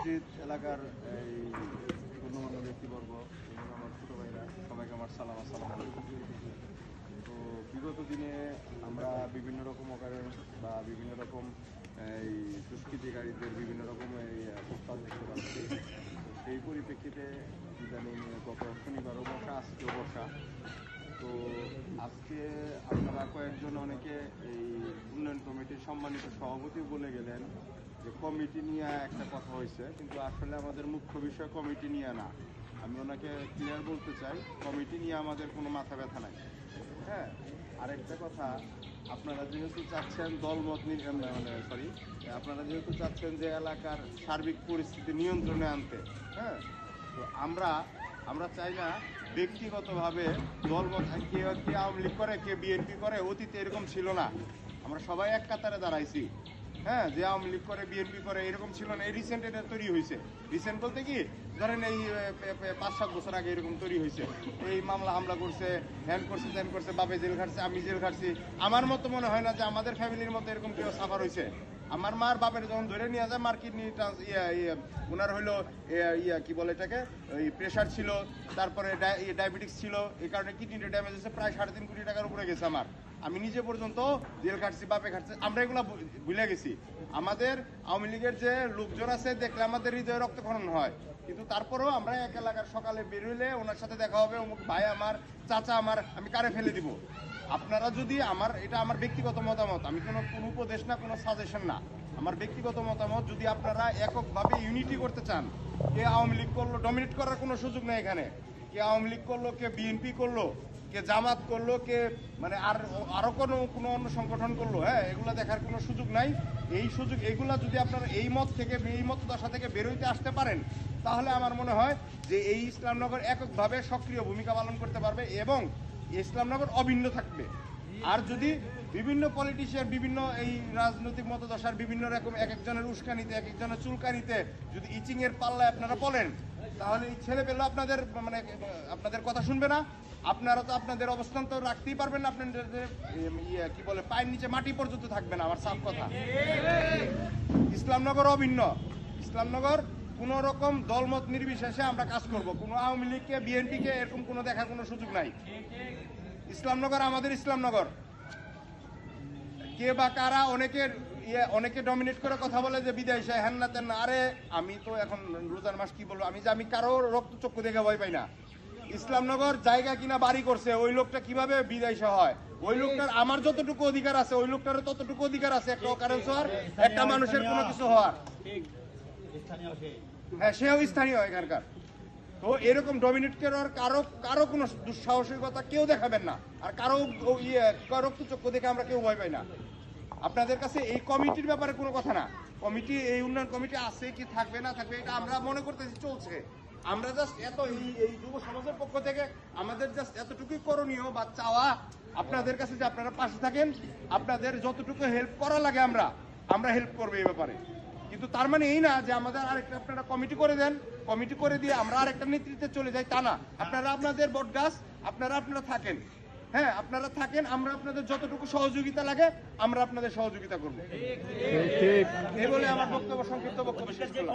উপস্থিত এলাকার এই গণ্যমান্য ব্যক্তিবর্গ এবং আমার ছোটো ভাইরা সবাইকে আমার সালাম আসসালামু আলাইকুম। তো বিগত দিনে আমরা বিভিন্ন রকম অকারেন্স বা বিভিন্ন রকম এই দুষ্কৃতিকারীদের বিভিন্ন রকম এই উৎপাদ দেখতে পাচ্ছি। সেই পরিপ্রেক্ষিতে ইদানিং গত শনিবারও বসা, আজকেও বসা। তো আজকে আপনারা কয়েকজন অনেকে এই উন্নয়ন কমিটির সম্মানিত সভাপতি বলে গেলেন যে কমিটি নিয়ে একটা কথা হয়েছে, কিন্তু আসলে আমাদের মুখ্য বিষয় কমিটি নিয়ে না। আমি ওনাকে ক্লিয়ার বলতে চাই, কমিটি নিয়ে আমাদের কোনো মাথা ব্যথা নাই। হ্যাঁ, আরেকটা কথা, আপনারা যেহেতু চাচ্ছেন দলমত আপনারা যেহেতু চাচ্ছেন যে এলাকার সার্বিক পরিস্থিতি নিয়ন্ত্রণে আনতে, হ্যাঁ, তো আমরা চাই না ব্যক্তিগতভাবে দলমত কে আওয়ামী লীগ করে কে বিএনপি করে, অতীতে এরকম ছিল না। আমরা সবাই এক কাতারে দাঁড়াইছি। হ্যাঁ, যে আওয়ামী লীগ করে বিএনপি করে এরকম ছিল না। এই রিসেন্ট এটা তৈরি হয়েছে। রিসেন্ট বলতে কি, ধরেন এই 5-7 বছর আগে এরকম তৈরি হয়েছে। এই মামলা হামলা করছে, হ্যান করছে, ত্যান করছে, বাপে জেল খাটছে, আমি জেল খাটছি। আমার মতো মনে হয় না যে আমাদের ফ্যামিলির মতো এরকম কেউ সাফার হয়েছে। আমার মার বাপের যখন ধরে নিয়ে যায়, মার্কেট নিয়ে ওনার হইলো কি বলে এটাকে, ওই প্রেশার ছিল, তারপরে ডায়াবেটিস ছিল, এই কারণে কিডনিটা ড্যামেজ হয়েছে, প্রায় 3.5 কোটি টাকার উপরে গেছে আমার। আমি নিজে পর্যন্ত জেল খাটছি, বাপে খাটছি, আমরা এগুলো ভুলে গেছি। আমাদের আওয়ামী লীগের যে লোকজন আছে দেখলে আমাদের হৃদয়ে রক্তক্ষরণ হয়, কিন্তু তারপরেও আমরা এক এলাকার সকালে বেরোলে ওনার সাথে দেখা হবে, অমুক ভাই আমার, চাচা আমার, আমি কারে ফেলে দিব। আপনারা যদি এটা আমার ব্যক্তিগত মতামত, আমি কোনো উপদেশ না, কোনো সাজেশন না, আমার ব্যক্তিগত মতামত, যদি আপনারা এককভাবে ইউনিটি করতে চান, কে আওয়ামী লীগ করলো, ডমিনেট করার কোনো সুযোগ নেই এখানে। কে আওয়ামী লীগ করলো, কে বিএনপি করলো, কে জামাত করলো, কে মানে আরো কোনো অন্য সংগঠন করলো, হ্যাঁ, এগুলো দেখার কোনো সুযোগ নাই। এই সুযোগ, এগুলা যদি আপনারা এই মতদশা থেকে বেরোইতে আসতে পারেন, তাহলে আমার মনে হয় যে এই ইসলামনগর এককভাবে সক্রিয় ভূমিকা পালন করতে পারবে এবং ইসলামনগর অভিন্ন থাকবে। আর যদি বিভিন্ন পলিটিশিয়ান বিভিন্ন এই রাজনৈতিক মতদশার বিভিন্ন রকম এক একজনের উস্কানিতে, এক একজনের চুলকানিতে যদি ইচিং এর পাল্লায় আপনারা বলেন, তাহলে এই ছেলে পেলে আপনাদের কথা শুনবে না। আপনারা তো আপনাদের অবস্থান তো রাখতেই পারবেন না, আপনাদের কি বলে পায়ের নিচে মাটি পর্যন্ত থাকবে না। আমার সাফ কথা, ইসলামনগর অভিন্ন। ইসলামনগর কোনো রকম দলমত নির্বিশেষে আমরা কাজ করব। কোনো আওয়ামী লীগকে বিএনপিকে এরকম কোনো দেখার কোনো সুযোগ নাই। ইসলামনগর আমাদের ইসলামনগর। কে বা কারা অনেকে ডমিনেট করে কথা বলে যে বিদায় সে হ্যান না তেন না। আরে আমি তো এখন রোজার মাস, কি বলবো, আমি কারো রক্তচক্ষু দেখে ভয় পাই না। ইসলামনগর জায়গা কিনা বাড়ি করছে, ওই লোকটা কিভাবে বিদায় হয়, ওই লোকটার আমার যতটুকু অধিকার আছে ওই লোকটারও ততটুকু অধিকার আছে একটা অকারেন্স হওয়ার, একটা মানুষের কোনো কিছু হওয়ার। হ্যাঁ, সেও স্থানীয় এখানকার। তো এরকম ডমিনেট করার কারো কোনো দুঃসাহসিকতা কেউ দেখাবেন না, আর কারো রক্তচক্ষু দেখে আমরা কেউ ভয় পাই না। আপনাদের কাছে এই কমিটির ব্যাপারে কোনো কথা না। কমিটি, এই উন্নয়ন কমিটি আছে কি থাকবে না থাকবে, এটা আমরা মনে করতেছি চলছে। আমরা জাস্ট এই যুব সমাজের পক্ষ থেকে আমাদের জাস্ট এতটুকুই করণীয় বা চাওয়া আপনাদের কাছে যে আপনারা পাশে থাকেন, আপনাদের যতটুকু হেল্প করা লাগে আমরা হেল্প করবো এই ব্যাপারে। কিন্তু তার মানে এই না যে আমাদের আরেকটা আপনারা কমিটি করে দেন, কমিটি করে দিয়ে আমরা আরেকটা নেতৃত্বে চলে যাই, তা না। আপনারা আপনাদের বটগাছ, আপনারা থাকেন, হ্যাঁ, আপনারা থাকেন, আমরা আপনাদের যতটুকু সহযোগিতা লাগে আমরা আপনাদের সহযোগিতা করবো। এই বলে আমার সংক্ষিপ্ত বক্তব্য শেষ করলাম।